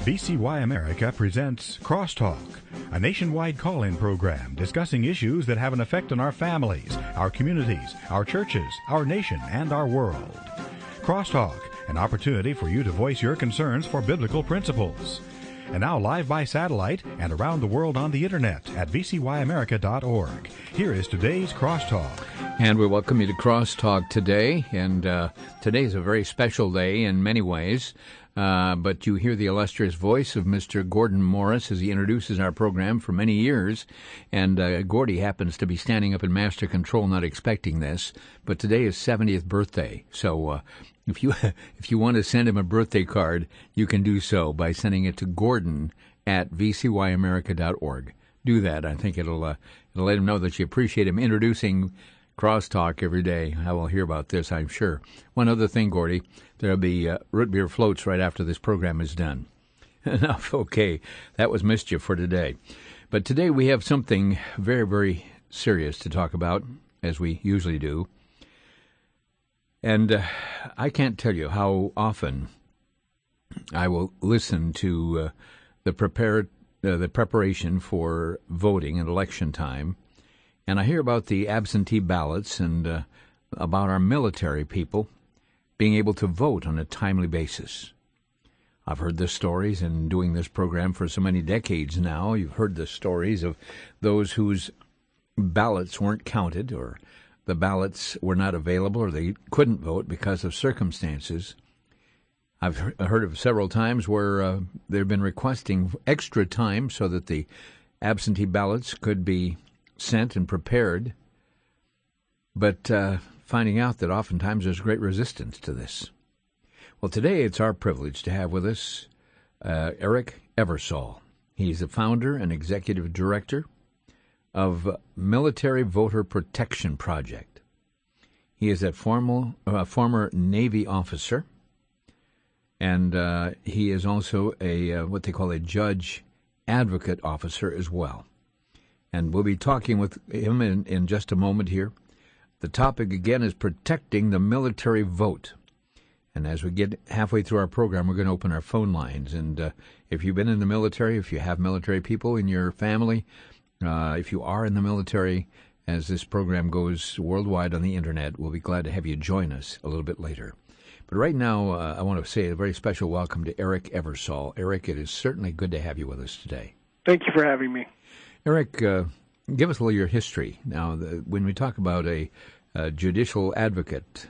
VCY America presents Crosstalk, a nationwide call-in program discussing issues that have an effect on our families, our communities, our churches, our nation, and our world. Crosstalk, an opportunity for you to voice your concerns for biblical principles. And now live by satellite and around the world on the internet at vcyamerica.org. Here is today's Crosstalk. And we welcome you to Crosstalk today. And today is a very special day in many ways. But you hear the illustrious voice of Mr. Gordon Morris as he introduces our program for many years. And Gordy happens to be standing up in master control, not expecting this. But today is 70th birthday. So if you want to send him a birthday card, you can do so by sending it to Gordon at vcyamerica.org. Do that. I think it'll let him know that you appreciate him introducing Crosstalk every day. I will hear about this, I'm sure. One other thing, Gordy, there'll be root beer floats right after this program is done. Enough. Okay, that was mischief for today. But today we have something very, very serious to talk about, as we usually do. And I can't tell you how often I will listen to the preparation for voting at election time, and I hear about the absentee ballots and about our military people being able to vote on a timely basis. I've heard the stories in doing this program for so many decades now. You've heard the stories of those whose ballots weren't counted, or the ballots were not available, or they couldn't vote because of circumstances. I've heard of several times where they've been requesting extra time so that the absentee ballots could be sent and prepared, but finding out that oftentimes there's great resistance to this. Well, today it's our privilege to have with us Eric Eversole. He's the founder and executive director of Military Voter Protection Project. He is a former Navy officer, and he is also a what they call a judge advocate officer as well. And we'll be talking with him in just a moment here. The topic, again, is protecting the military vote. And as we get halfway through our program, we're going to open our phone lines. And if you've been in the military, if you have military people in your family, if you are in the military, as this program goes worldwide on the Internet, we'll be glad to have you join us a little bit later. But right now, I want to say a very special welcome to Eric Eversole. Eric, it is certainly good to have you with us today. Thank you for having me. Eric, give us a little of your history. Now, when we talk about a judicial advocate,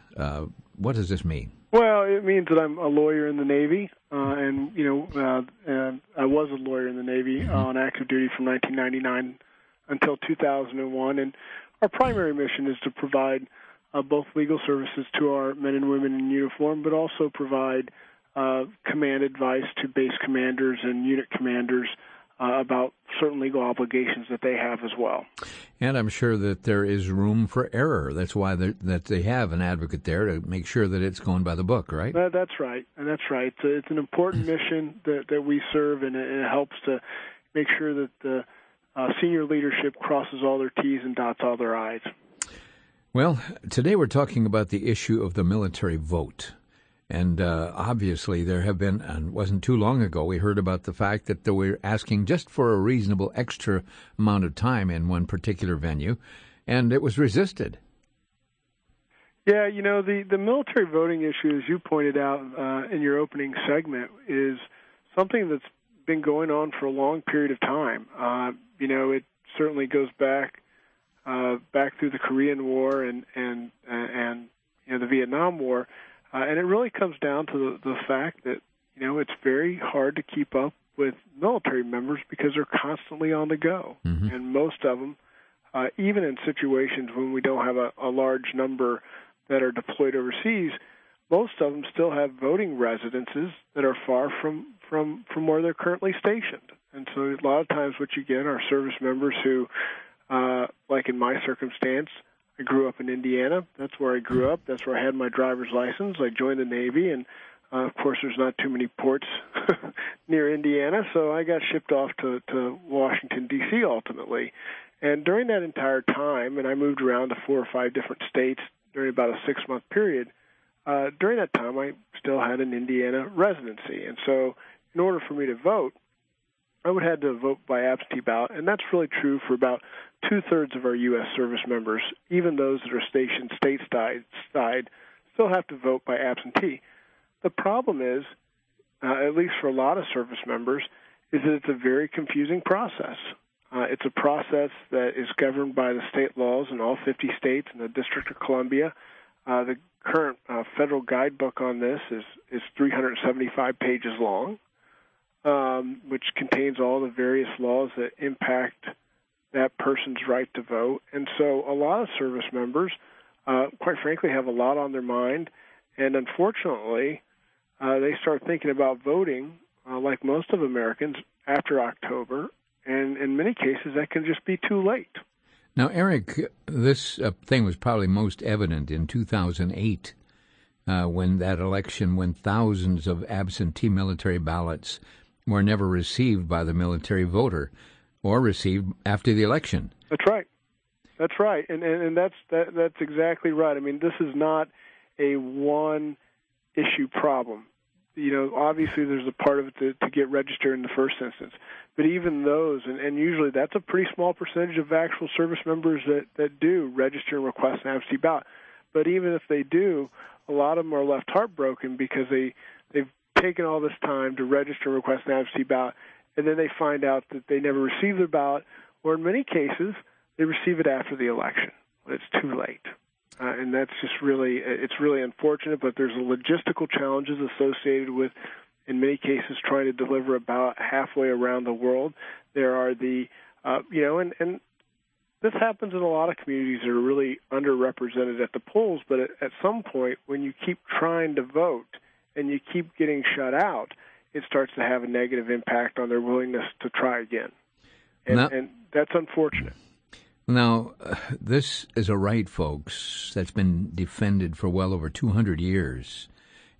what does this mean? Well, it means that I'm a lawyer in the Navy, and I was a lawyer in the Navy on active duty from 1999 until 2001. And our primary mission is to provide both legal services to our men and women in uniform, but also provide command advice to base commanders and unit commanders about certain legal obligations that they have as well. And I'm sure that there is room for error. That's why that they have an advocate there to make sure that it's going by the book, right? That's right. And that's right. It's an important mission that we serve, and it helps to make sure that the senior leadership crosses all their T's and dots all their I's. Well, today we're talking about the issue of the military vote. And obviously there have been, and it wasn't too long ago, we heard about the fact that they were asking just for a reasonable extra amount of time in one particular venue, and it was resisted. Yeah, the military voting issue, as you pointed out in your opening segment, is something that's been going on for a long period of time. It certainly goes back through the Korean War and the Vietnam War. And it really comes down to the fact that, it's very hard to keep up with military members because they're constantly on the go. Mm-hmm. And most of them, even in situations when we don't have a large number that are deployed overseas, most of them still have voting residences that are far from where they're currently stationed. And so a lot of times what you get are service members who, like in my circumstance, I grew up in Indiana. That's where I grew up. That's where I had my driver's license. I joined the Navy, and, of course, there's not too many ports near Indiana, so I got shipped off to Washington, D.C. ultimately. And during that entire time, and I moved around to 4 or 5 different states during about a 6-month period, during that time I still had an Indiana residency. And so in order for me to vote, I would have to vote by absentee ballot, and that's really true for about two-thirds of our U.S. service members. Even those that are stationed stateside still have to vote by absentee. The problem is, at least for a lot of service members, is that it's a very confusing process. It's a process that is governed by the state laws in all 50 states and the District of Columbia. The current federal guidebook on this is 375 pages long, which contains all the various laws that impact that person's right to vote. And so a lot of service members, quite frankly, have a lot on their mind, and unfortunately, they start thinking about voting, like most of Americans, after October, and in many cases, that can just be too late. Now, Eric, this thing was probably most evident in 2008 when thousands of absentee military ballots were never received by the military voter or received after the election. That's right. That's right, and that's exactly right. I mean, this is not a one-issue problem. You know, obviously there's a part of it to get registered in the first instance, but even those, and usually that's a pretty small percentage of actual service members that do register and request an absentee ballot. But even if they do, a lot of them are left heartbroken because they've taken all this time to register and request an absentee ballot, and then they find out that they never received their ballot, or in many cases, they receive it after the election when it's too late. And that's just it's really unfortunate, but there's logistical challenges associated with, in many cases, trying to deliver a ballot halfway around the world. There are and this happens in a lot of communities that are really underrepresented at the polls, but at some point, when you keep trying to vote and you keep getting shut out, it starts to have a negative impact on their willingness to try again. And that's unfortunate. Now, this is a right, folks, that's been defended for well over 200 years.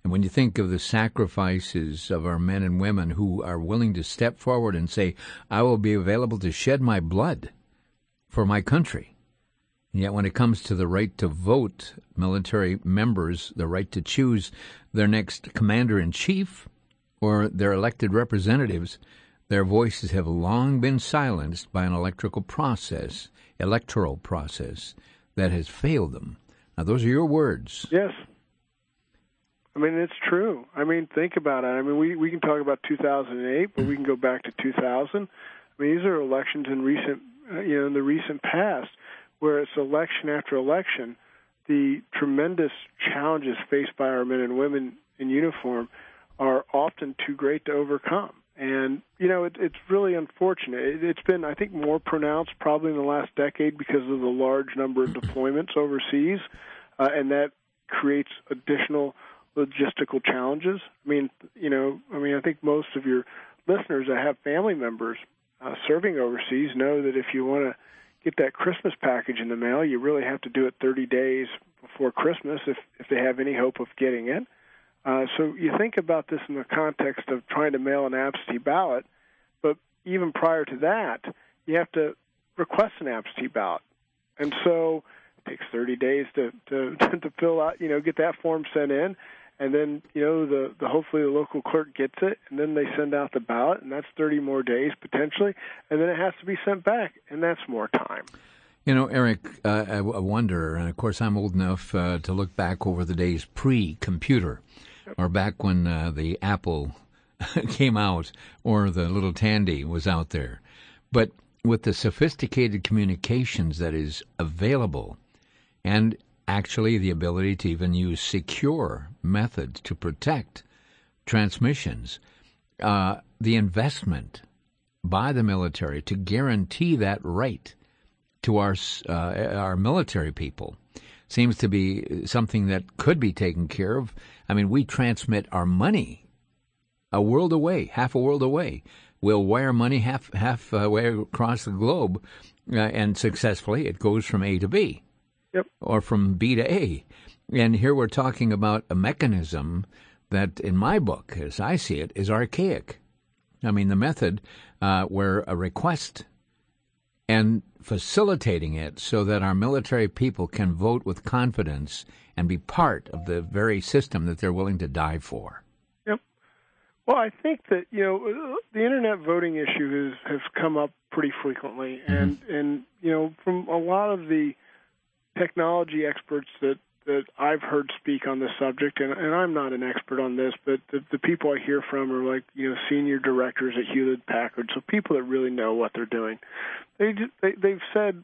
And when you think of the sacrifices of our men and women who are willing to step forward and say, I will be available to shed my blood for my country. And yet when it comes to the right to vote, military members, the right to choose their next commander-in-chief or their elected representatives, their voices have long been silenced by an electoral process that has failed them. Now, those are your words. Yes. I mean, it's true. I mean, think about it. I mean, we can talk about 2008, but we can go back to 2000. I mean, these are elections in the recent past, where it's election after election, the tremendous challenges faced by our men and women in uniform are often too great to overcome. And, it's really unfortunate. It's been, I think, more pronounced probably in the last decade because of the large number of deployments overseas, and that creates additional logistical challenges. I think most of your listeners that have family members serving overseas know that if you want to get that Christmas package in the mail, you really have to do it 30 days before Christmas if they have any hope of getting it. So you think about this in the context of trying to mail an absentee ballot, but even prior to that, you have to request an absentee ballot. And so it takes 30 days to fill out, get that form sent in, and then, hopefully the local clerk gets it, and then they send out the ballot, and that's 30 more days potentially, and then it has to be sent back, and that's more time. Eric, I wonder, and of course I'm old enough to look back over the days pre-computer, or back when the Apple came out, or the little Tandy was out there. But with the sophisticated communications that is available, and actually the ability to even use secure methods to protect transmissions, the investment by the military to guarantee that right to our military people seems to be something that could be taken care of. I mean, we transmit our money a world away, half a world away. We'll wire money half way across the globe, and successfully it goes from A to B. Yep. Or from B to A. And here we're talking about a mechanism that, in my book, as I see it, is archaic. I mean, the method where a request and facilitating it so that our military people can vote with confidence and be part of the very system that they're willing to die for. Yep. Well, I think that the internet voting issue has come up pretty frequently, and from a lot of the technology experts that I've heard speak on this subject, and I'm not an expert on this, but the people I hear from are like senior directors at Hewlett-Packard, so people that really know what they're doing. They've said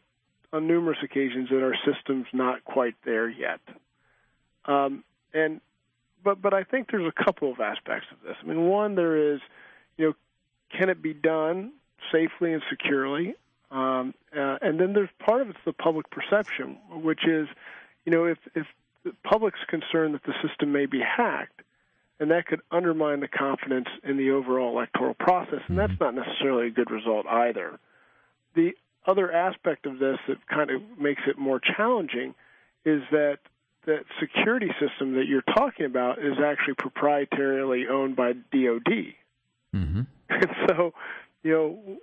on numerous occasions that our system's not quite there yet, But I think there's a couple of aspects of this. I mean, one, there is, can it be done safely and securely? And then there's part of it's the public perception, which is, if the public's concerned that the system may be hacked, and that could undermine the confidence in the overall electoral process, and that's not necessarily a good result either. The other aspect of this that kind of makes it more challenging is that security system that you're talking about is actually proprietarily owned by DOD. Mm-hmm. And so, the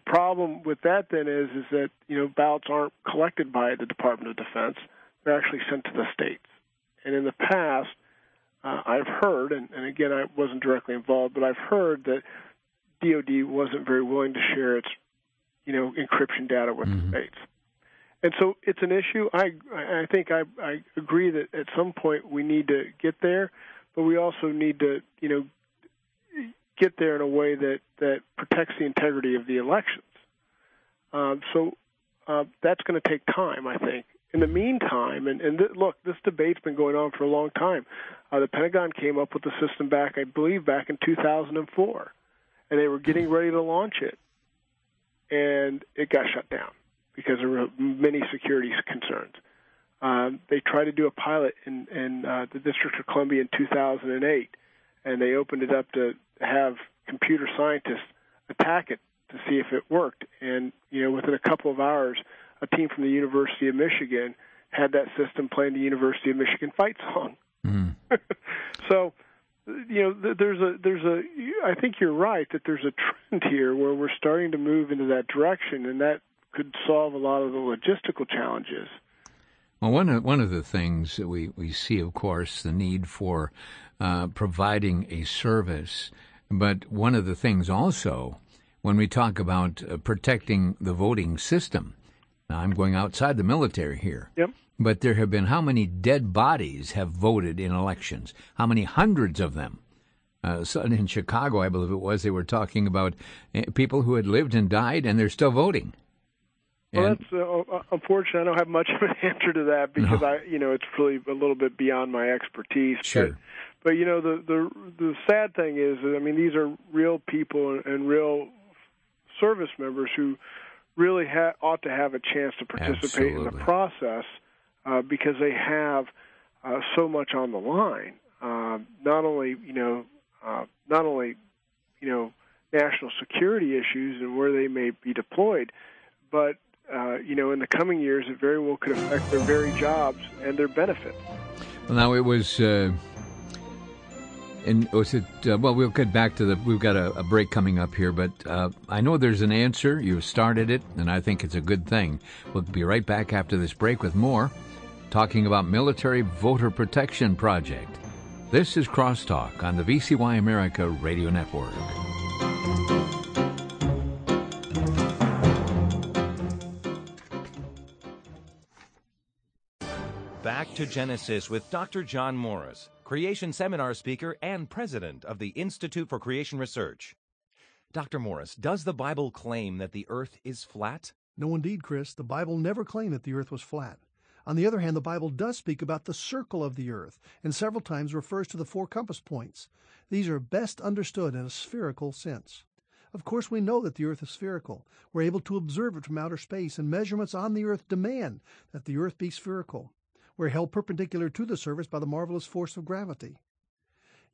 problem with that then is that ballots aren't collected by the Department of Defense; they're actually sent to the states. And in the past, I've heard, and again I wasn't directly involved, but I've heard that DOD wasn't very willing to share its encryption data with the states. And so it's an issue. I think I agree that at some point we need to get there, but we also need to, get there in a way that protects the integrity of the elections. So that's going to take time, I think. In the meantime, look, this debate's been going on for a long time. The Pentagon came up with the system back in 2004, and they were getting ready to launch it, and it got shut down because there were many security concerns. They tried to do a pilot in the District of Columbia in 2008, and they opened it up to have computer scientists attack it to see if it worked. And, within a couple of hours, a team from the University of Michigan had that system playing the University of Michigan fight song. Mm. So, I think you're right that there's a trend here where we're starting to move into that direction, and that could solve a lot of the logistical challenges. Well, one of the things that we see, of course, the need for providing a service, but one of the things also, when we talk about protecting the voting system, now I'm going outside the military here, yep. But there have been how many dead bodies have voted in elections? How many hundreds of them? So in Chicago, I believe it was, they were talking about people who had lived and died, and they're still voting. Well, that's unfortunate. I don't have much of an answer to that because it's really a little bit beyond my expertise. Sure. But the sad thing is, these are real people and real service members who really ought to have a chance to participate in the process because they have so much on the line. Not only national security issues and where they may be deployed, but in the coming years, it very well could affect their very jobs and their benefits. Well, now it was, we'll get back to we've got a break coming up here, but I know there's an answer. You started it, and I think it's a good thing. We'll be right back after this break with more, talking about Military Voter Protection Project. This is Crosstalk on the VCY America Radio Network. Back to Genesis with Dr. John Morris, creation seminar speaker and president of the Institute for Creation Research. Dr. Morris, does the Bible claim that the earth is flat? No, indeed, Chris. The Bible never claimed that the earth was flat. On the other hand, the Bible does speak about the circle of the earth and several times refers to the 4 compass points. These are best understood in a spherical sense. Of course, we know that the earth is spherical. We're able to observe it from outer space, and measurements on the earth demand that the earth be spherical. We're held perpendicular to the surface by the marvelous force of gravity.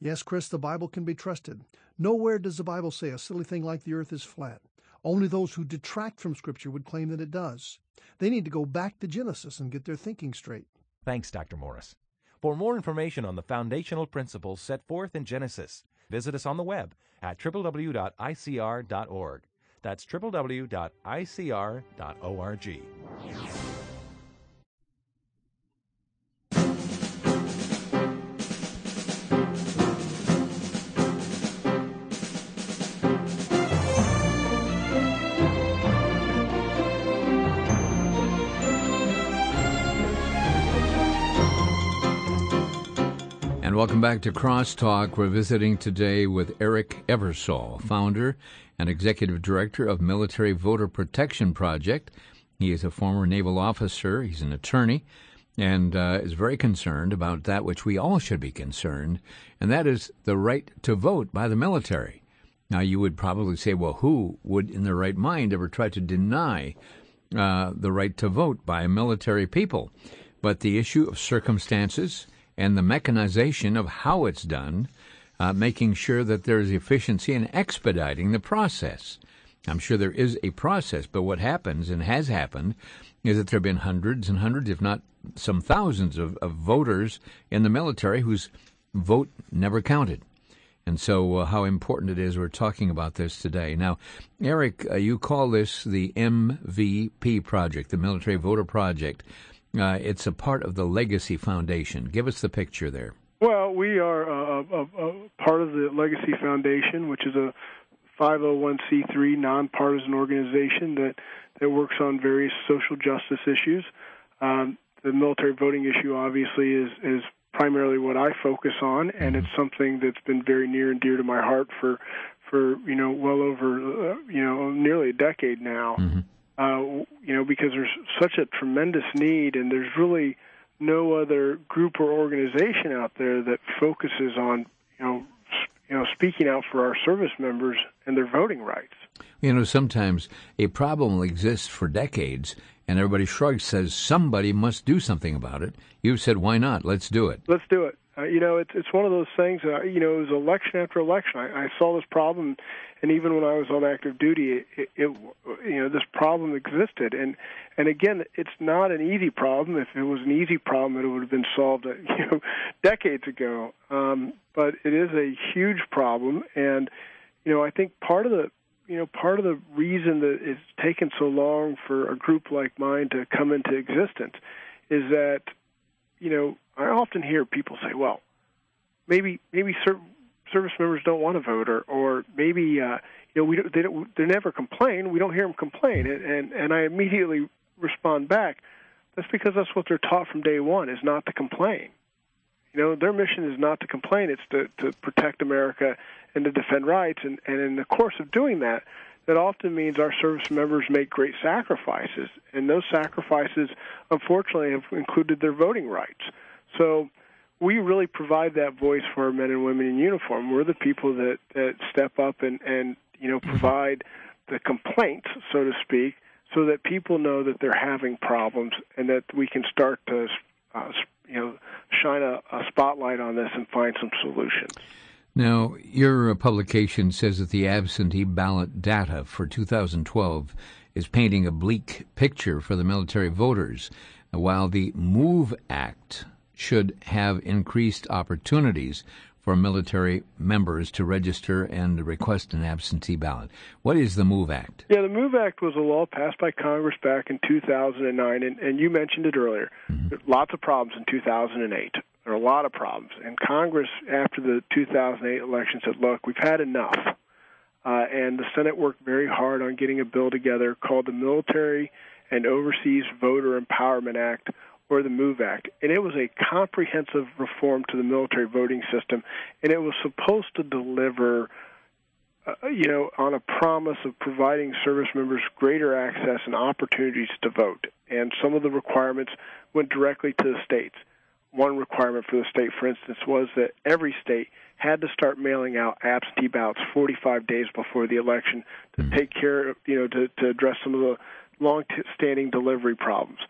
Yes, Chris, the Bible can be trusted. Nowhere does the Bible say a silly thing like the earth is flat. Only those who detract from Scripture would claim that it does. They need to go back to Genesis and get their thinking straight. Thanks, Dr. Morris. For more information on the foundational principles set forth in Genesis, visit us on the web at www.icr.org. That's www.icr.org. And welcome back to Crosstalk. We're visiting today with Eric Eversole, founder and executive director of Military Voter Protection Project. He is a former naval officer. He's an attorney and is very concerned about that which we all should be concerned, and that is the right to vote by the military. Now, you would probably say, well, who would in their right mind ever try to deny the right to vote by military people? But the issue of circumstances and the mechanization of how it's done, making sure that there's efficiency in expediting the process. I'm sure there is a process, but what happens and has happened is that there have been hundreds and hundreds, if not some thousands of voters in the military whose vote never counted. And so how important it is we're talking about this today. Now, Eric, you call this the MVP Project, the Military Voter Project. It's a part of the Legacy Foundation. Give us the picture there. Well, we are a part of the Legacy Foundation, which is a 501c3 nonpartisan organization that works on various social justice issues. The military voting issue, obviously, is primarily what I focus on, and it's something that's been very near and dear to my heart for well over nearly a decade now. Because there's such a tremendous need, and there's really no other group or organization out there that focuses on speaking out for our service members and their voting rights. Sometimes a problem exists for decades, and everybody shrugs, says somebody must do something about it. You've said, why not? Let's do it. Let's do it. It's one of those things. It was election after election. I saw this problem, and even when I was on active duty, this problem existed. And again, it's not an easy problem. If it was an easy problem, it would have been solved, decades ago. But it is a huge problem, and I think part of the reason that it's taken so long for a group like mine to come into existence is that, I often hear people say, well, maybe service members don't want to vote, or maybe, they never complain. We don't hear them complain. And I immediately respond back, that's because that's what they're taught from day one, is not to complain. Their mission is not to complain. It's to protect America and to defend rights. And in the course of doing that, that often means our service members make great sacrifices. And those sacrifices, unfortunately, have included their voting rights. So we really provide that voice for our men and women in uniform. We're the people that step up and provide the complaints, so to speak, so that people know that they're having problems and that we can start to shine a spotlight on this and find some solutions. Now, your publication says that the absentee ballot data for 2012 is painting a bleak picture for the military voters, while the MOVE Act should have increased opportunities for military members to register and request an absentee ballot. What is the MOVE Act? Yeah, the MOVE Act was a law passed by Congress back in 2009, and you mentioned it earlier. There's lots of problems in 2008. There are a lot of problems. And Congress, after the 2008 election, said, look, we've had enough. And the Senate worked very hard on getting a bill together called the Military and Overseas Voter Empowerment Act, or the MOVE Act. And it was a comprehensive reform to the military voting system, and it was supposed to deliver, on a promise of providing service members greater access and opportunities to vote. And some of the requirements went directly to the states. One requirement for the state, for instance, was that every state had to start mailing out absentee ballots 45 days before the election to take care of, to address some of the long-standing delivery problems.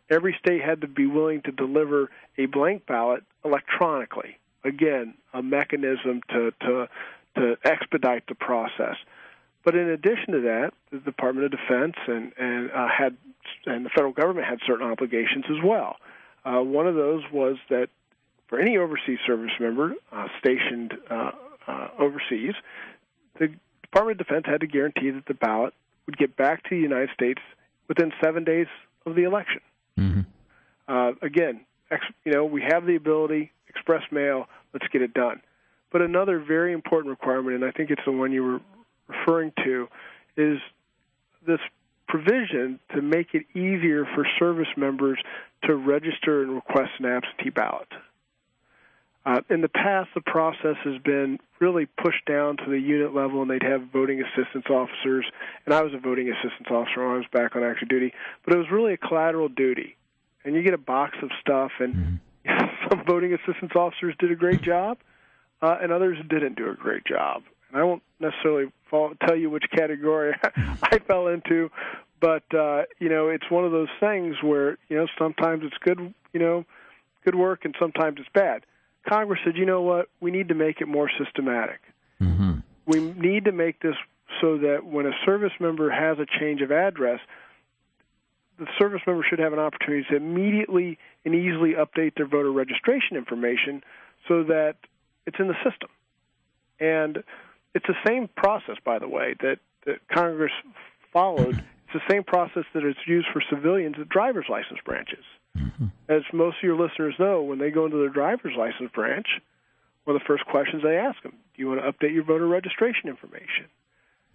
Every state had to be willing to deliver a blank ballot electronically. Again, a mechanism to expedite the process. But in addition to that, the Department of Defense and the federal government had certain obligations as well. One of those was that for any overseas service member stationed overseas, the Department of Defense had to guarantee that the ballot would get back to the United States within 7 days of the election. Again, we have the ability, express mail, let's get it done. But another very important requirement, and I think it's the one you were referring to, is this provision to make it easier for service members to register and request an absentee ballot. In the past, the process has been really pushed down to the unit level, and they'd have voting assistance officers. And I was a voting assistance officer when I was back on active duty. But it was really a collateral duty. And you get a box of stuff, and some voting assistance officers did a great job, and others didn't do a great job. And I won't necessarily tell you which category I fell into, but, it's one of those things where, sometimes it's good, good work, and sometimes it's bad. Congress said, you know what, we need to make it more systematic. Mm-hmm. We need to make this so that when a service member has a change of address, the service member should have an opportunity to immediately and easily update their voter registration information so that it's in the system. And it's the same process, by the way, that Congress followed. It's the same process that it's used for civilians at driver's license branches. Mm-hmm. As most of your listeners know, when they go into their driver's license branch, one of the first questions they ask them, do you want to update your voter registration information?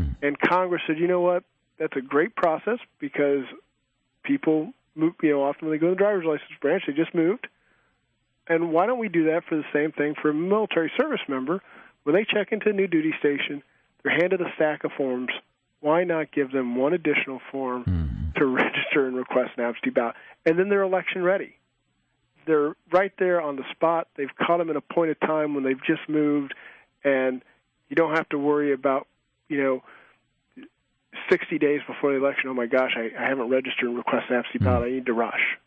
Mm-hmm. And Congress said, you know what, that's a great process because people move, often when they go to the driver's license branch, they just moved. And why don't we do that for the same thing for a military service member? When they check into a new duty station, they're handed a stack of forms. Why not give them one additional form to register and request an absentee ballot? And then they're election ready. They're right there on the spot. They've caught them in a point of time when they've just moved, and you don't have to worry about, 60 days before the election, oh my gosh, I haven't registered and requested an absentee ballot. I need to rush.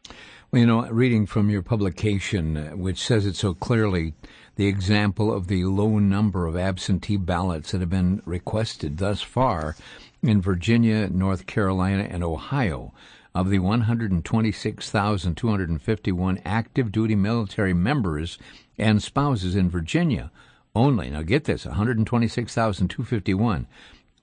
Well, reading from your publication, which says it so clearly, the example of the low number of absentee ballots that have been requested thus far in Virginia, North Carolina, and Ohio, of the 126,251 active duty military members and spouses in Virginia, only, now get this, 126,251,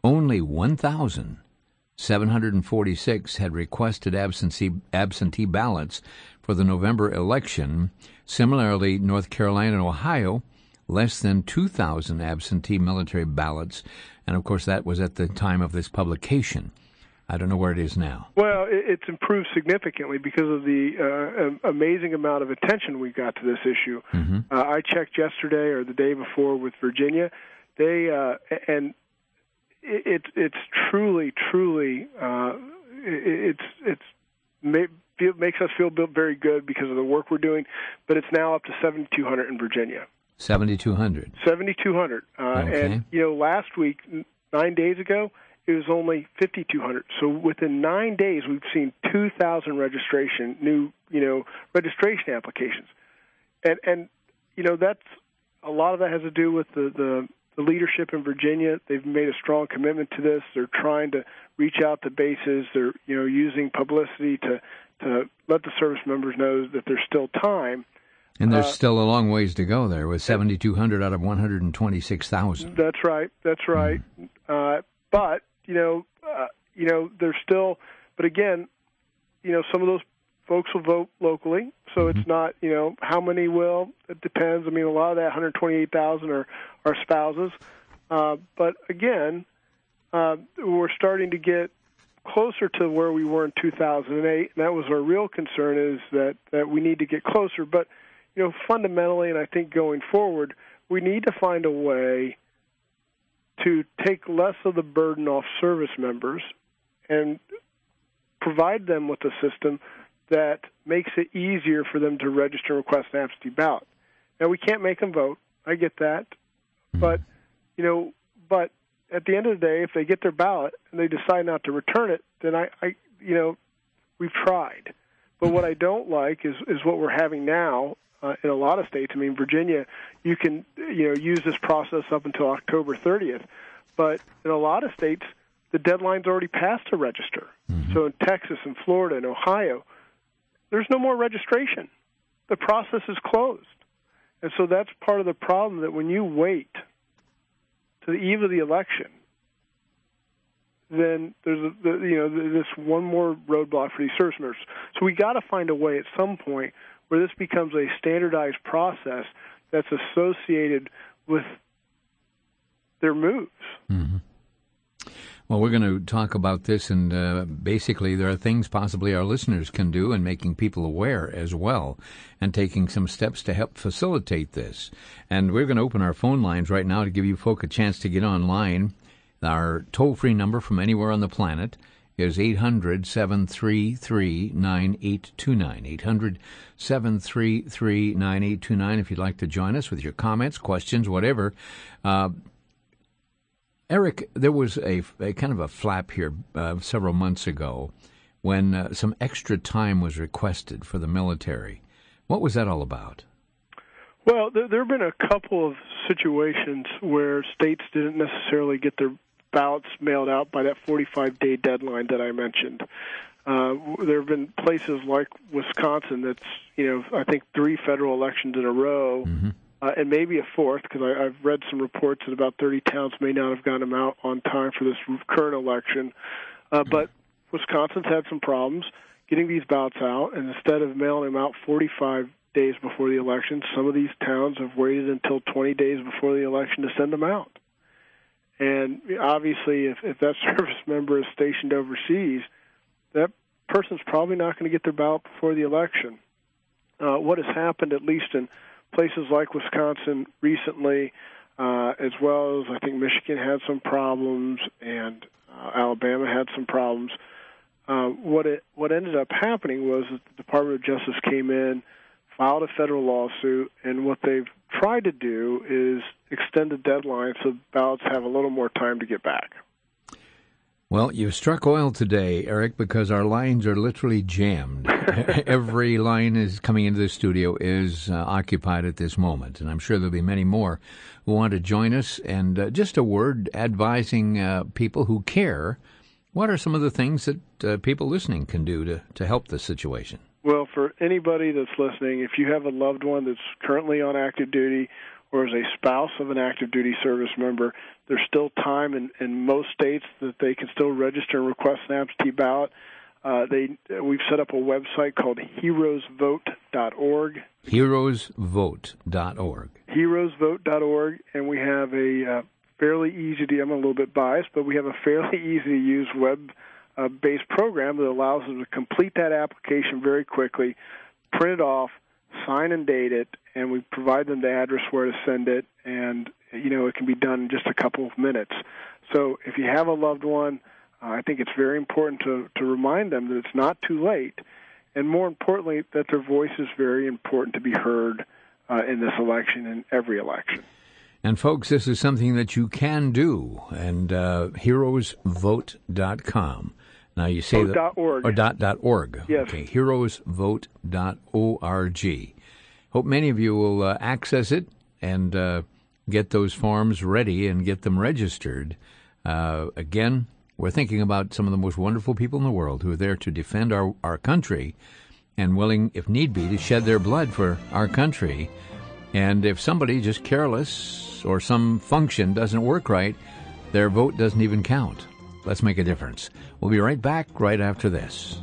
only 1,746 had requested absentee ballots for the November election. Similarly, North Carolina and Ohio, less than 2,000 absentee military ballots. And, of course, that was at the time of this publication. I don't know where it is now. Well, it's improved significantly because of the amazing amount of attention we got to this issue. Mm-hmm. I checked yesterday or the day before with Virginia. And it's truly, it makes us feel very good because of the work we're doing. But it's now up to 7,200 in Virginia. 7,200. 7,200. Okay. And last week, 9 days ago, it was only 5,200. So within 9 days, we've seen 2,000 new registration applications, and that's a lot of that has to do with the leadership in Virginia. They've made a strong commitment to this. They're trying to reach out to bases. They're using publicity to let the service members know that there's still time. And there's still a long ways to go there with 7,200 out of 126,000. That's right. But there's still. But again, some of those folks will vote locally, so it's not. How many will? It depends. I mean, a lot of that 128,000 are spouses. But again, we're starting to get closer to where we were in 2008, and that was our real concern, is that we need to get closer. But fundamentally, and I think going forward, we need to find a way to take less of the burden off service members and provide them with a system that makes it easier for them to register and request an absentee ballot. Now, we can't make them vote. I get that. But, but at the end of the day, if they get their ballot and they decide not to return it, then we've tried. But what I don't like is what we're having now in a lot of states. I mean, Virginia, you can use this process up until October 30th, but in a lot of states, the deadline's already passed to register. Mm-hmm. So in Texas and Florida and Ohio, there's no more registration. The process is closed. And so that's part of the problem, that when you wait to the eve of the election, then there's this one more roadblock for these service members. So we got to find a way at some point where this becomes a standardized process that's associated with their moves. Mm-hmm. Well, we're going to talk about this, and basically there are things possibly our listeners can do in making people aware as well, and taking some steps to help facilitate this. And we're going to open our phone lines right now to give you folk a chance to get online. Our toll-free number from anywhere on the planet is 800-733-9829. 800-733-9829 if you'd like to join us with your comments, questions, whatever. Eric, there was a kind of a flap here several months ago when some extra time was requested for the military. What was that all about? Well, there have been a couple of situations where states didn't necessarily get their ballots mailed out by that 45-day deadline that I mentioned. There have been places like Wisconsin that's, I think 3 federal elections in a row, and maybe a fourth, because I've read some reports that about 30 towns may not have gotten them out on time for this current election. But Wisconsin's had some problems getting these ballots out, and instead of mailing them out 45 days before the election, some of these towns have waited until 20 days before the election to send them out. And obviously, if that service member is stationed overseas, that person's probably not going to get their ballot before the election. What has happened, at least in places like Wisconsin recently, as well as I think Michigan had some problems and Alabama had some problems, what ended up happening was that the Department of Justice came in, filed a federal lawsuit, and what they've tried to do is extend the deadline so ballots have a little more time to get back. Well, you've struck oil today, Eric, because our lines are literally jammed. Every line is coming into the studio is occupied at this moment, and I'm sure there'll be many more who want to join us. And just a word advising people who care, what are some of the things that people listening can do to help this situation? Well, for anybody that's listening, if you have a loved one that's currently on active duty or is a spouse of an active duty service member, there's still time in most states that they can still register and request an absentee ballot. We've set up a website called heroesvote.org. Heroesvote.org. Heroesvote.org, and we have a fairly easy to, I'm a little bit biased, but we have a fairly easy to use web-based program that allows them to complete that application very quickly, print it off, sign and date it, and we provide them the address where to send it, and it can be done in just a couple of minutes. So if you have a loved one, I think it's very important to remind them that it's not too late, and more importantly, that their voice is very important to be heard in this election and every election. And folks, this is something that you can do, and heroesvote.com. Now you say that, .org. or .org. Yes. Okay, heroesvote.org. Hope many of you will access it and get those forms ready and get them registered. Again, we're thinking about some of the most wonderful people in the world who are there to defend our country and willing, if need be, to shed their blood for our country. And if somebody just careless or some function doesn't work right, their vote doesn't even count. Let's make a difference. We'll be right back right after this.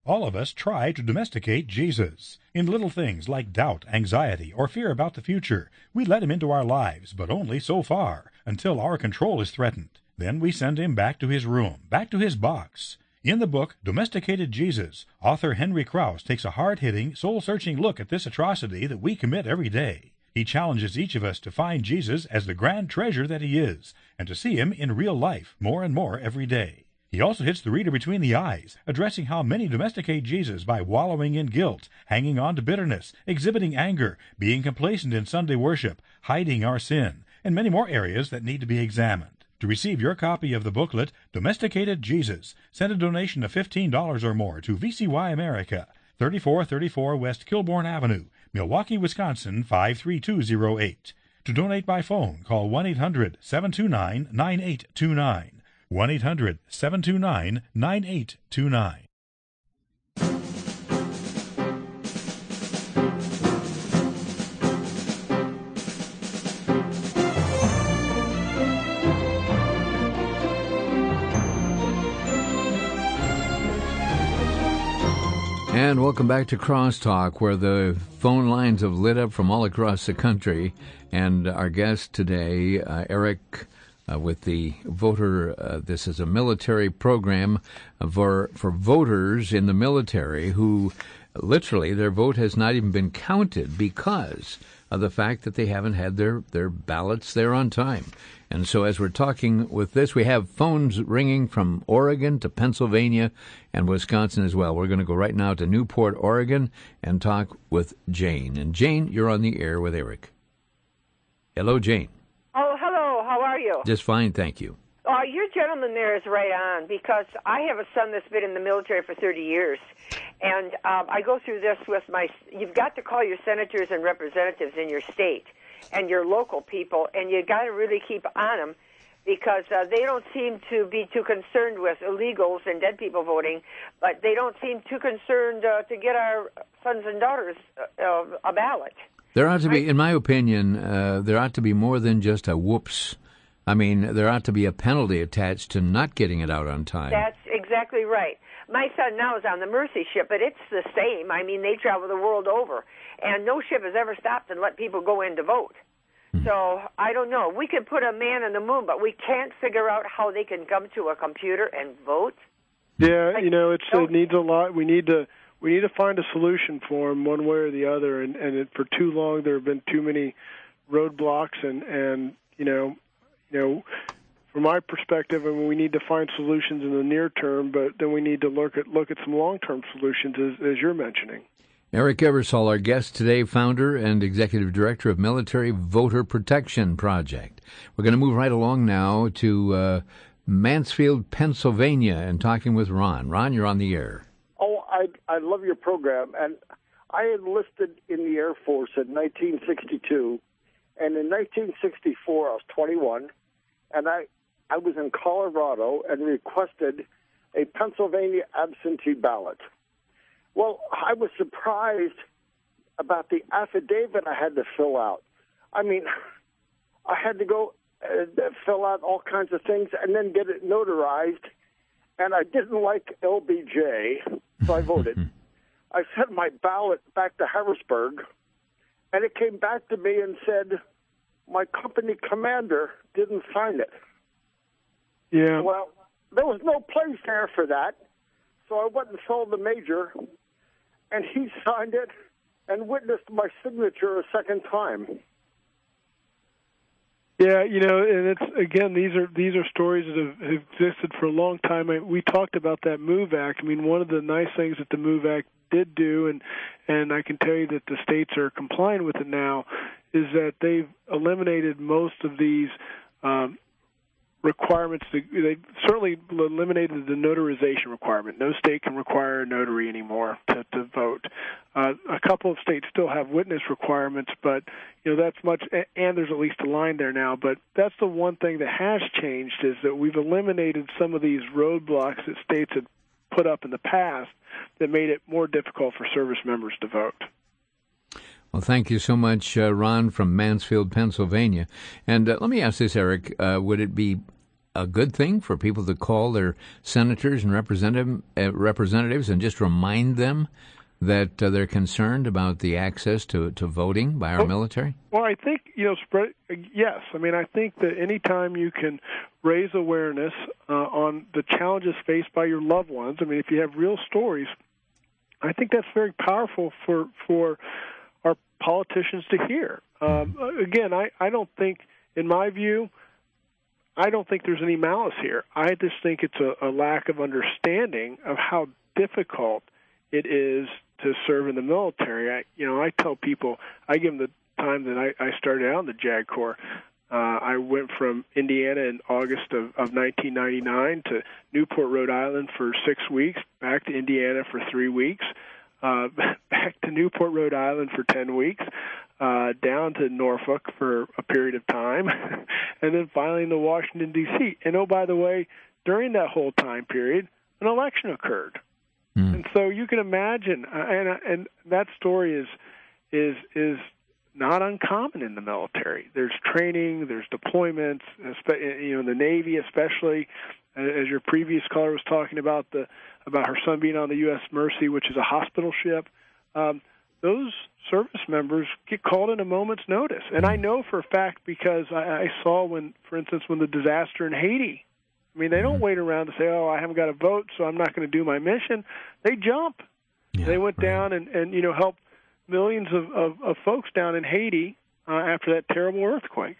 All of us try to domesticate Jesus. In little things like doubt, anxiety, or fear about the future, we let him into our lives, but only so far, until our control is threatened. Then we send him back to his room, back to his box. In the book Domesticated Jesus, author Henry Krause takes a hard-hitting, soul-searching look at this atrocity that we commit every day. He challenges each of us to find Jesus as the grand treasure that he is, and to see him in real life more and more every day. He also hits the reader between the eyes, addressing how many domesticate Jesus by wallowing in guilt, hanging on to bitterness, exhibiting anger, being complacent in Sunday worship, hiding our sin, and many more areas that need to be examined. To receive your copy of the booklet, Domesticated Jesus, send a donation of $15 or more to VCY America, 3434 West Kilbourne Avenue, Milwaukee, Wisconsin, 53208. To donate by phone, call 1-800-729-9829. 1-800-729-9829. And welcome back to Crosstalk, where the phone lines have lit up from all across the country. And our guest today, Eric, with the voter, this is a military program for voters in the military who literally their vote has not even been counted because of the fact that they haven't had their ballots there on time. And so as we're talking with this, we have phones ringing from Oregon to Pennsylvania and Wisconsin as well. We're going to go right now to Newport, Oregon, and talk with Jane. And Jane, you're on the air with Eric. Hello, Jane. Oh, hello. How are you? Just fine, thank you. Your gentleman there is right on, because I have a son that's been in the military for 30 years, and I go through this with you've got to call your senators and representatives in your state and your local people, and you got to really keep on them, because they don't seem to be too concerned with illegals and dead people voting, but they don't seem too concerned to get our sons and daughters a ballot. There ought to be, in my opinion, there ought to be more than just a whoops. I mean, there ought to be a penalty attached to not getting it out on time. That's exactly right. My son now is on the Mercy ship, but it's the same. I mean, they travel the world over, and no ship has ever stopped and let people go in to vote. So I don't know. We could put a man on the moon, but we can't figure out how they can come to a computer and vote. Yeah, it needs a lot. We need to find a solution for them one way or the other, and for too long there have been too many roadblocks, and from my perspective, I mean, we need to find solutions in the near term, but then we need to look at some long-term solutions, as you're mentioning. Eric Eversole, our guest today, founder and executive director of Military Voter Protection Project. We're going to move right along now to Mansfield, Pennsylvania, and talking with Ron. Ron, you're on the air. Oh, I love your program, and I enlisted in the Air Force in 1962, and in 1964 I was 21, and I was in Colorado and requested a Pennsylvania absentee ballot. Well, I was surprised about the affidavit I had to fill out. I mean, I had to go fill out all kinds of things and then get it notarized, and I didn't like LBJ, so I voted. I sent my ballot back to Harrisburg, and it came back to me and said my company commander didn't sign it. Yeah. Well, there was no place there for that, so I went and saw the major, and he signed it and witnessed my signature a second time. Yeah, and it's again, these are stories that have existed for a long time. We talked about that MOVE Act. I mean, one of the nice things that the MOVE Act did do, and I can tell you that the states are complying with it now, is that they've eliminated most of these requirements. They certainly eliminated the notarization requirement. No state can require a notary anymore to vote. A couple of states still have witness requirements, but that's much. And there's at least a line there now. But that's the one thing that has changed, is that we've eliminated some of these roadblocks that states had put up in the past that made it more difficult for service members to vote. Well, thank you so much, Ron from Mansfield, Pennsylvania. And let me ask this, Eric. Would it be a good thing for people to call their senators and representatives and just remind them that they're concerned about the access to voting by our military? Well, I think, yes. I mean, I think that anytime you can raise awareness on the challenges faced by your loved ones, I mean, if you have real stories, I think that's very powerful for our politicians to hear. Again, I don't think, in my view, I don't think there's any malice here. I just think it's a lack of understanding of how difficult it is to serve in the military. I tell people, I give them the time that I started out in the JAG Corps. I went from Indiana in August of 1999 to Newport, Rhode Island for 6 weeks, back to Indiana for 3 weeks, back to Newport, Rhode Island for 10 weeks, down to Norfolk for a period of time, and then finally to Washington, D.C. And, oh, by the way, during that whole time period, an election occurred. And so you can imagine, and that story is not uncommon in the military. There's training, there's deployments, in the Navy especially, as your previous caller was talking about, the about her son being on the U.S. Mercy, which is a hospital ship. Those service members get called in a moment's notice. And I know for a fact because I saw when, for instance, when the disaster in Haiti, I mean, they don't wait around to say, oh, I haven't got a vote, so I'm not going to do my mission. They jump. Yeah, they went down and helped millions of folks down in Haiti after that terrible earthquake.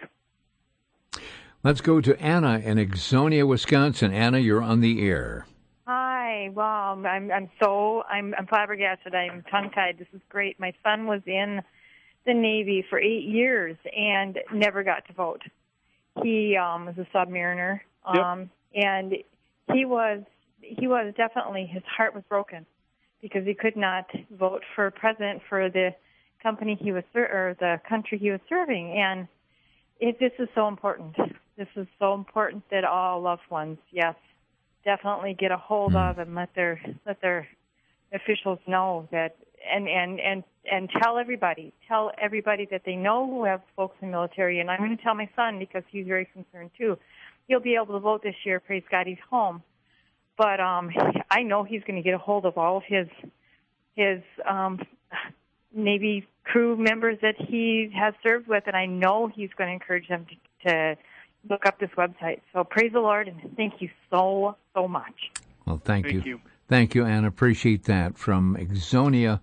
Let's go to Anna in Ixonia, Wisconsin. Anna, you're on the air. Hi. Well, I'm flabbergasted. I'm tongue-tied. This is great. My son was in the Navy for 8 years and never got to vote. He was a submariner, and he was definitely, his heart was broken because he could not vote for president for the company he was or the country he was serving. And this is so important. This is so important that all loved ones, yes, definitely get a hold of and let their officials know that, and tell everybody that they know who have folks in the military. And I'm going to tell my son because he's very concerned too. He'll be able to vote this year. Praise God, he's home. But I know he's going to get a hold of all of his Navy crew members that he has served with, and I know he's going to encourage them to look up this website. So praise the Lord, and thank you so much. Well, thank you. Thank you, Anna. Appreciate that. From Ixonia,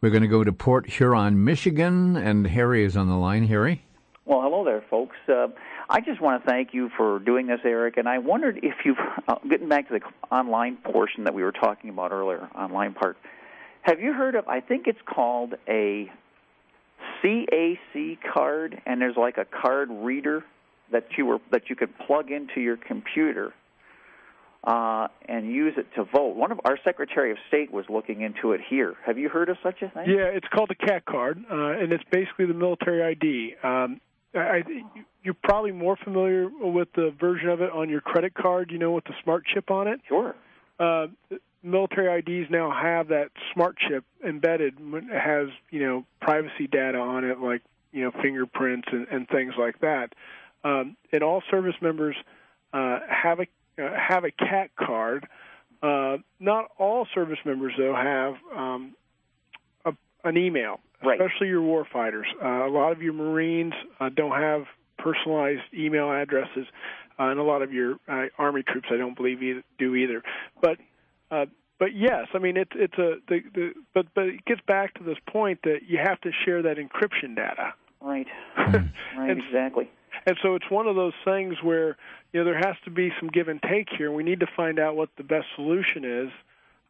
we're going to go to Port Huron, Michigan, and Harry is on the line. Harry? Well, hello there, folks. I just want to thank you for doing this, Eric, and I wondered if you've, getting back to the online portion that we were talking about earlier, online part, have you heard of, I think it's called a CAC card, and there's like a card reader that you could plug into your computer and use it to vote. One of our Secretary of State was looking into it here. Have you heard of such a thing? Yeah, it's called the CAC card, and it's basically the military ID. You're probably more familiar with the version of it on your credit card, with the smart chip on it. Sure. Military IDs now have that smart chip embedded. It has, privacy data on it, like, fingerprints and things like that. And all service members have a CAC card. Not all service members, though, have an email, right, especially your war fighters. A lot of your Marines don't have personalized email addresses, and a lot of your Army troops, I don't believe, do either. But yes, I mean but it gets back to this point that you have to share that encryption data. Right. Right. Exactly. And so it's one of those things where there has to be some give and take here. We need to find out what the best solution is,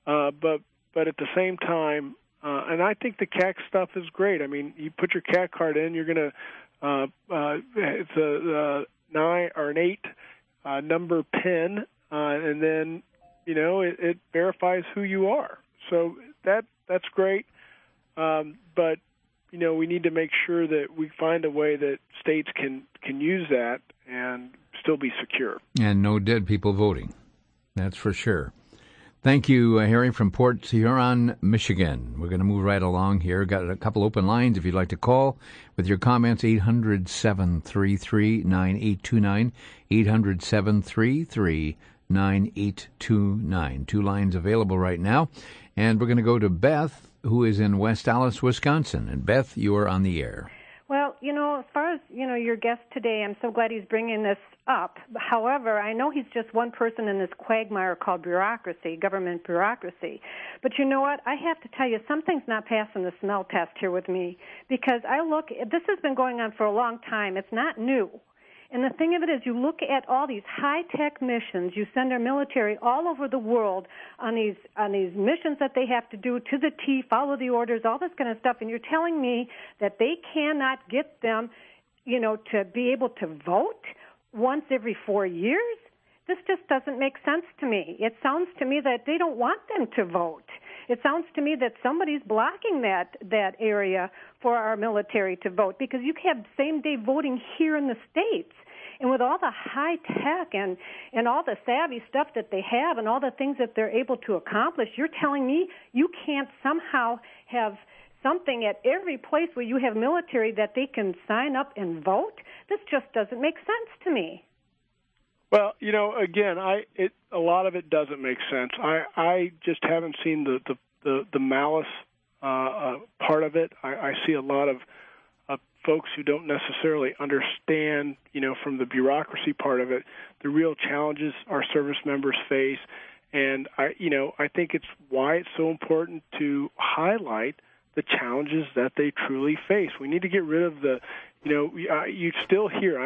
but at the same time, and I think the CAC stuff is great. I mean, you put your CAC card in, you're going to it's a 9 or an 8 number PIN, and then it verifies who you are. So that's great, but we need to make sure that we find a way that states can use that and still be secure. And no dead people voting. That's for sure. Thank you, Harry, from Port Huron, Michigan. We're going to move right along here. Got a couple open lines if you'd like to call with your comments, 800-733-9829, 800-733-9829. Two lines available right now. And we're going to go to Beth, who is in West Allis, Wisconsin. And Beth, you are on the air. Well, as far as, your guest today, I'm so glad he's bringing this up. However, I know he's just one person in this quagmire called bureaucracy, government bureaucracy. But you know what? I have to tell you, something's not passing the smell test here with me, because this has been going on for a long time. It's not new. And the thing of it is, you look at all these high-tech missions. You send our military all over the world on these missions that they have to do to the T, follow the orders, all this kind of stuff. And you're telling me that they cannot get them, to be able to vote once every 4 years? This just doesn't make sense to me. It sounds to me that they don't want them to vote. It sounds to me that somebody's blocking that area for our military to vote, because you have same-day voting here in the States. And with all the high tech and all the savvy stuff that they have and all the things that they're able to accomplish, you're telling me you can't somehow have something at every place where you have military that they can sign up and vote? This just doesn't make sense to me. Well, again, a lot of it doesn't make sense. I just haven't seen the malice part of it. I see a lot of folks who don't necessarily understand, from the bureaucracy part of it, the real challenges our service members face. And I think it's why it's so important to highlight the challenges that they truly face. We need to get rid of the, I still hear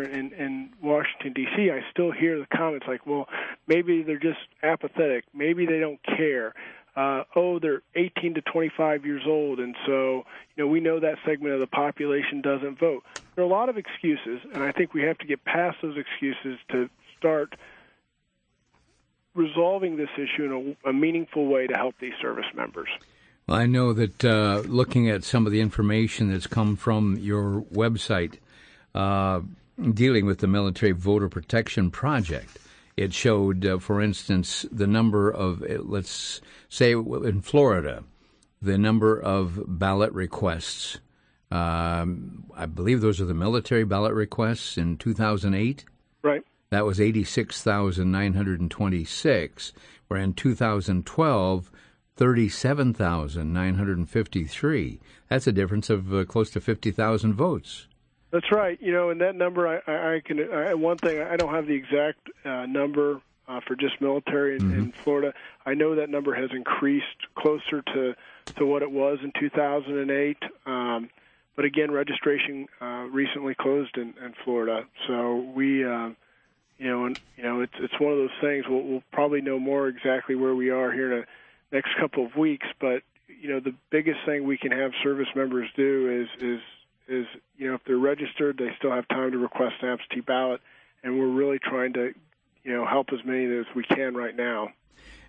in Washington, D.C., I still hear the comments like, well, maybe they're just apathetic. Maybe they don't care. They're 18 to 25 years old, and so, we know that segment of the population doesn't vote. There are a lot of excuses, and I think we have to get past those excuses to start resolving this issue in a meaningful way to help these service members. Well, I know that looking at some of the information that's come from your website dealing with the Military Voter Protection Project, it showed, for instance, the number of, let's say in Florida, the number of ballot requests. I believe those are the military ballot requests in 2008. Right. That was 86,926, where in 2012, 37,953. That's a difference of close to 50,000 votes. That's right. And that number, one thing, I don't have the exact number for just military in Florida. I know that number has increased closer to what it was in 2008. But again, registration recently closed in Florida. So we, it's one of those things. We'll probably know more exactly where we are here in the next couple of weeks. But, the biggest thing we can have service members do is if they're registered, they still have time to request an absentee ballot, and we're really trying to, help as many as we can right now.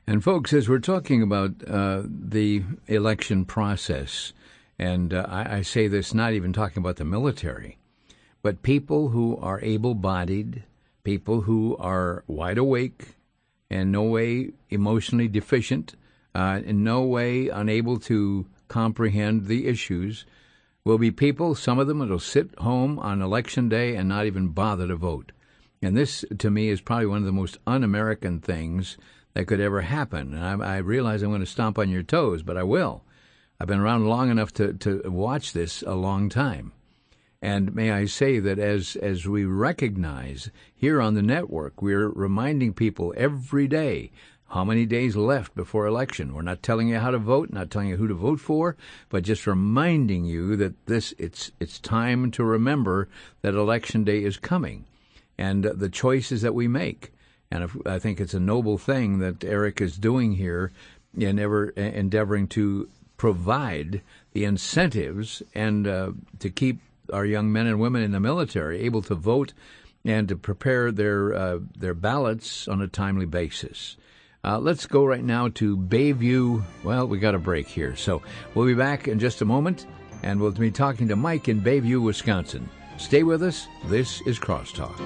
And folks, as we're talking about the election process, and I say this not even talking about the military, but people who are able-bodied, people who are wide awake, and no way emotionally deficient, in no way unable to comprehend the issues, will be people, some of them will sit home on Election Day and not even bother to vote. And this, to me, is probably one of the most un-American things that could ever happen. And I realize I'm going to stomp on your toes, but I will. I've been around long enough to watch this a long time. And may I say that as we recognize here on the network, we're reminding people every day how many days left before election. We're not telling you how to vote, not telling you who to vote for, but just reminding you that it's time to remember that Election Day is coming and the choices that we make. And I think it's a noble thing that Eric is doing here in endeavoring to provide the incentives and to keep our young men and women in the military able to vote and to prepare their ballots on a timely basis. Let's go right now to Bayview. Well, we got a break here, so we'll be back in just a moment, and we'll be talking to Mike in Bayview, Wisconsin. Stay with us. This is Crosstalk.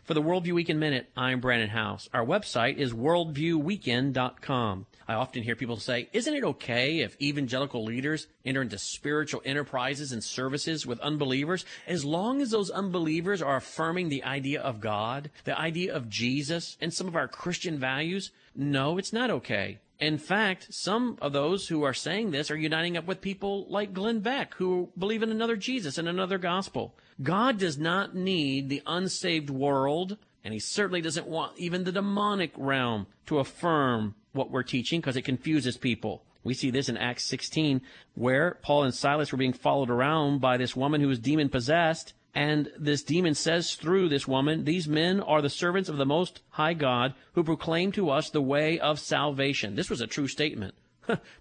For the Worldview Weekend Minute, I'm Brandon House. Our website is worldviewweekend.com. I often hear people say, isn't it okay if evangelical leaders enter into spiritual enterprises and services with unbelievers, as long as those unbelievers are affirming the idea of God, the idea of Jesus, and some of our Christian values? No, it's not okay. In fact, some of those who are saying this are uniting up with people like Glenn Beck, who believe in another Jesus and another gospel. God does not need the unsaved world, and he certainly doesn't want even the demonic realm to affirm what we're teaching, because it confuses people. We see this in Acts 16, where Paul and Silas were being followed around by this woman who was demon-possessed, and this demon says through this woman, these men are the servants of the Most High God who proclaim to us the way of salvation. This was a true statement.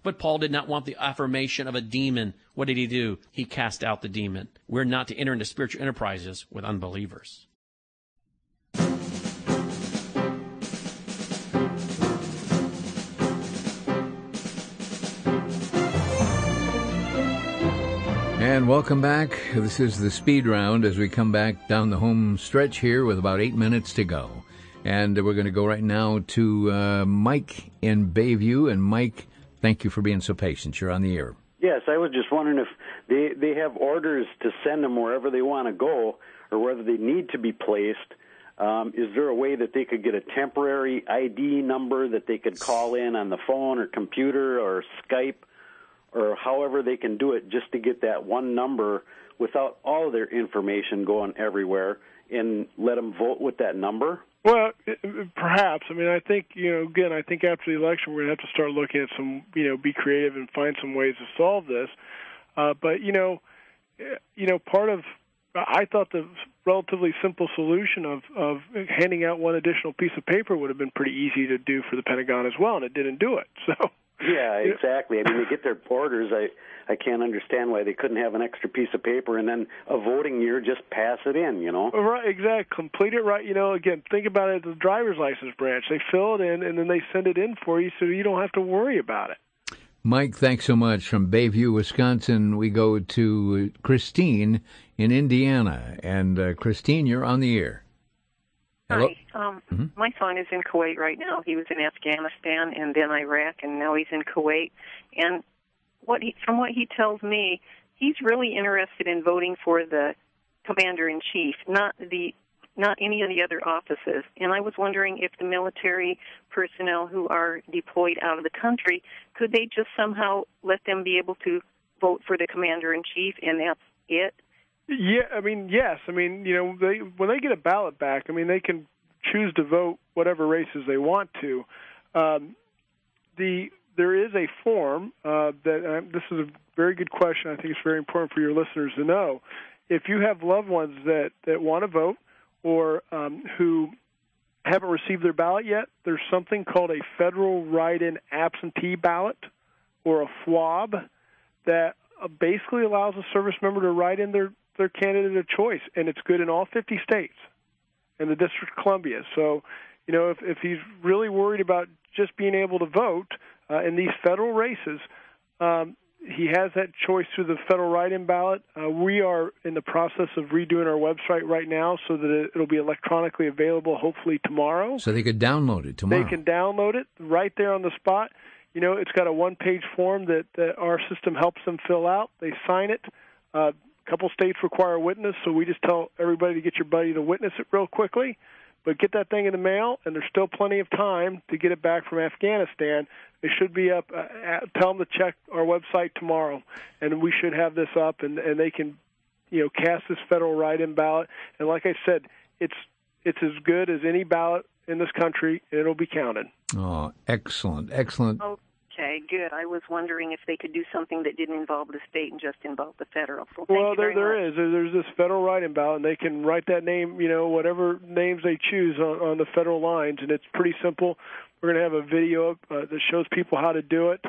But Paul did not want the affirmation of a demon. What did he do? He cast out the demon. We're not to enter into spiritual enterprises with unbelievers. And welcome back. This is the speed round as we come back down the home stretch here with about 8 minutes to go. And we're going to go right now to Mike in Bayview. And Mike, thank you for being so patient. You're on the air. Yes, I was just wondering if they have orders to send them wherever they want to go or whether they need to be placed. Is there a way that they could get a temporary ID number that they could call in on the phone or computer or Skype or however they can do it just to get that one number without all their information going everywhere and let them vote with that number? Well, perhaps. I mean, I think, again, I think after the election we're going to have to start looking at some, be creative and find some ways to solve this. But, part of, I thought the relatively simple solution of handing out one additional piece of paper would have been pretty easy to do for the Pentagon as well, and it didn't do it. So. Yeah, exactly. I mean, they get their orders. I can't understand why they couldn't have an extra piece of paper and then a voting year, just pass it in, Right, exactly. Complete it right. Again, think about it at the driver's license branch. They fill it in, and then they send it in for you so you don't have to worry about it. Mike, thanks so much. From Bayview, Wisconsin, we go to Christine in Indiana. And, Christine, you're on the air. Hello? Hi. My son is in Kuwait right now. He was in Afghanistan and then Iraq, and now he's in Kuwait. And from what he tells me, he's really interested in voting for the commander-in-chief, not any of the other offices. And I was wondering if the military personnel who are deployed out of the country, could they just somehow let them be able to vote for the commander-in-chief, and that's it? Yeah, yes. When they get a ballot back, they can choose to vote whatever races they want to. There is a form this is a very good question. I think it's very important for your listeners to know. If you have loved ones that want to vote or who haven't received their ballot yet, there's something called a federal write-in absentee ballot or a FWAB that basically allows a service member to write in their candidate of choice, and it's good in all 50 states and the District of Columbia. So, if he's really worried about just being able to vote in these federal races, he has that choice through the federal write-in ballot. We are in the process of redoing our website right now so that it'll be electronically available hopefully tomorrow. So they could download it tomorrow. They can download it right there on the spot. It's got a one-page form that our system helps them fill out. They sign it. A couple states require a witness, so we just tell everybody to get your buddy to witness it real quickly. But get that thing in the mail, and there's still plenty of time to get it back from Afghanistan. It should be up. Tell them to check our website tomorrow, and we should have this up, and they can, cast this federal write-in ballot. And like I said, it's as good as any ballot in this country, and it'll be counted. Oh, excellent. Okay, good. I was wondering if they could do something that didn't involve the state and just involve the federal. So there's this federal write-in ballot, and they can write that name, whatever names they choose on the federal lines, and it's pretty simple. We're going to have a video that shows people how to do it.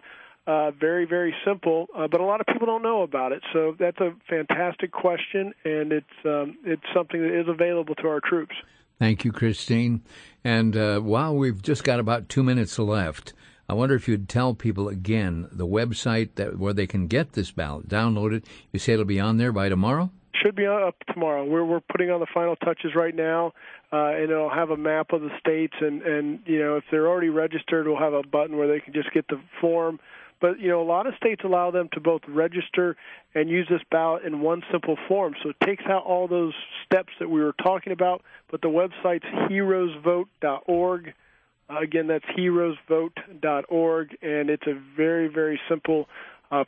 Very, very simple, but a lot of people don't know about it. So that's a fantastic question, and it's something that is available to our troops. Thank you, Christine. And while we've just got about 2 minutes left, I wonder if you'd tell people again the website where they can get this ballot, download it. You say it'll be on there by tomorrow? Should be up tomorrow. We're putting on the final touches right now, and it'll have a map of the states. And if they're already registered, we'll have a button where they can just get the form. But, a lot of states allow them to both register and use this ballot in one simple form. So it takes out all those steps that we were talking about. But the website's heroesvote.org. Again, that's heroesvote.org, and it's a very, very simple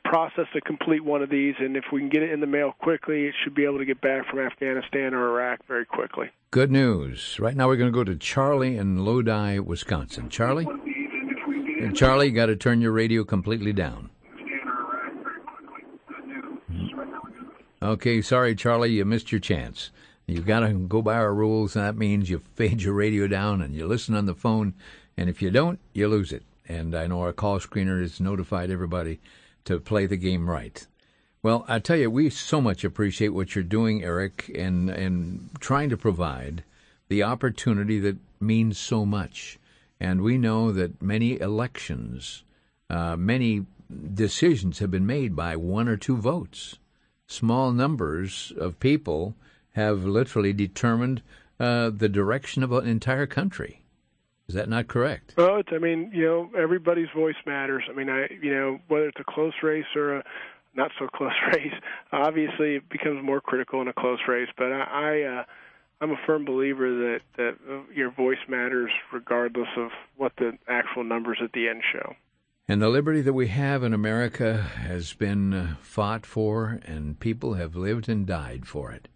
process to complete one of these. And if we can get it in the mail quickly, it should be able to get back from Afghanistan or Iraq very quickly. Good news. Right now we're going to go to Charlie in Lodi, Wisconsin. Charlie? And Charlie, you got to turn your radio completely down. Okay, sorry, Charlie, you missed your chance. You've got to go by our rules, and that means you fade your radio down and you listen on the phone, and if you don't, you lose it. And I know our call screener has notified everybody to play the game right. Well, I tell you, we so much appreciate what you're doing, Eric, and trying to provide the opportunity that means so much. And we know that many elections, many decisions have been made by one or two votes. small numbers of people have literally determined the direction of an entire country. Is that not correct? Well, everybody's voice matters. Whether it's a close race or a not so close race, obviously it becomes more critical in a close race. But I'm a firm believer that your voice matters regardless of what the actual numbers at the end show. And the liberty that we have in America has been fought for, and people have lived and died for it.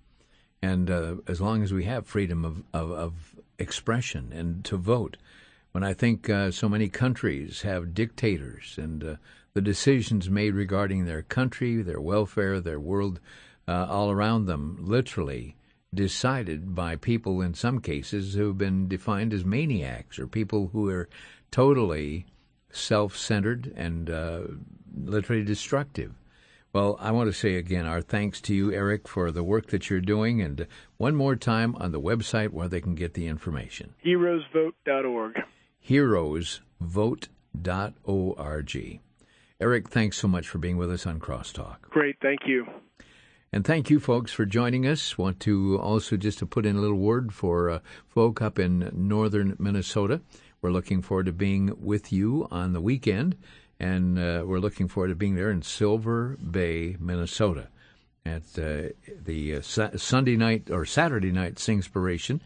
And as long as we have freedom of expression and to vote, when I think so many countries have dictators and the decisions made regarding their country, their welfare, their world all around them, literally decided by people in some cases who have been defined as maniacs or people who are totally self-centered and literally destructive. Well, I want to say again our thanks to you, Eric, for the work that you're doing, and one more time on the website where they can get the information. Heroesvote.org. Heroesvote.org. Eric, thanks so much for being with us on Crosstalk. Great, thank you. And thank you, folks, for joining us. Want to also just to put in a little word for folk up in northern Minnesota. We're looking forward to being with you on the weekend, and we're looking forward to being there in Silver Bay, Minnesota, at the Sunday night or Saturday night Singspiration.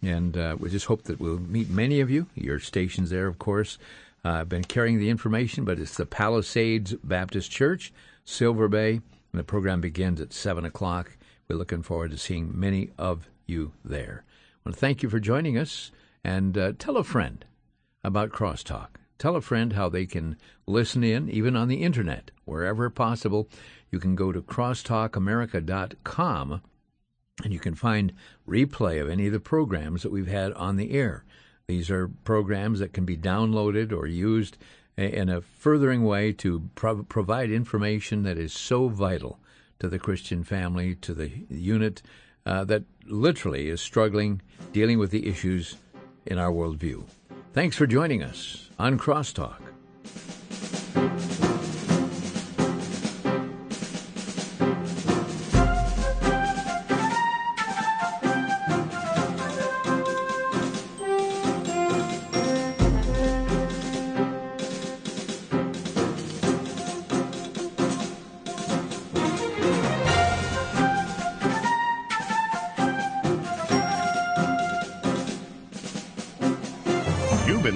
And we just hope that we'll meet many of you. Your station's there, of course. I've been carrying the information, but it's the Palisades Baptist Church, Silver Bay, and the program begins at 7 o'clock. We're looking forward to seeing many of you there. I want to thank you for joining us, and tell a friend about Crosstalk. Tell a friend how they can listen in, even on the Internet, wherever possible. You can go to crosstalkamerica.com, and you can find replay of any of the programs that we've had on the air. These are programs that can be downloaded or used in a furthering way to provide information that is so vital to the Christian family, to the unit that literally is struggling, dealing with the issues in our worldview. Thanks for joining us on Crosstalk.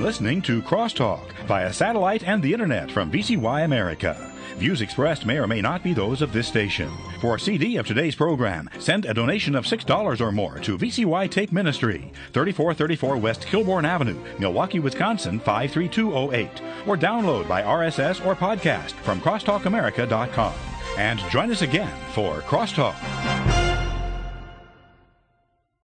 Listening to Crosstalk via satellite and the Internet from VCY America. Views expressed may or may not be those of this station. For a CD of today's program, send a donation of $6 or more to VCY Tape Ministry, 3434 West Kilbourne Avenue, Milwaukee, Wisconsin, 53208, or download by RSS or podcast from crosstalkamerica.com. And join us again for Crosstalk.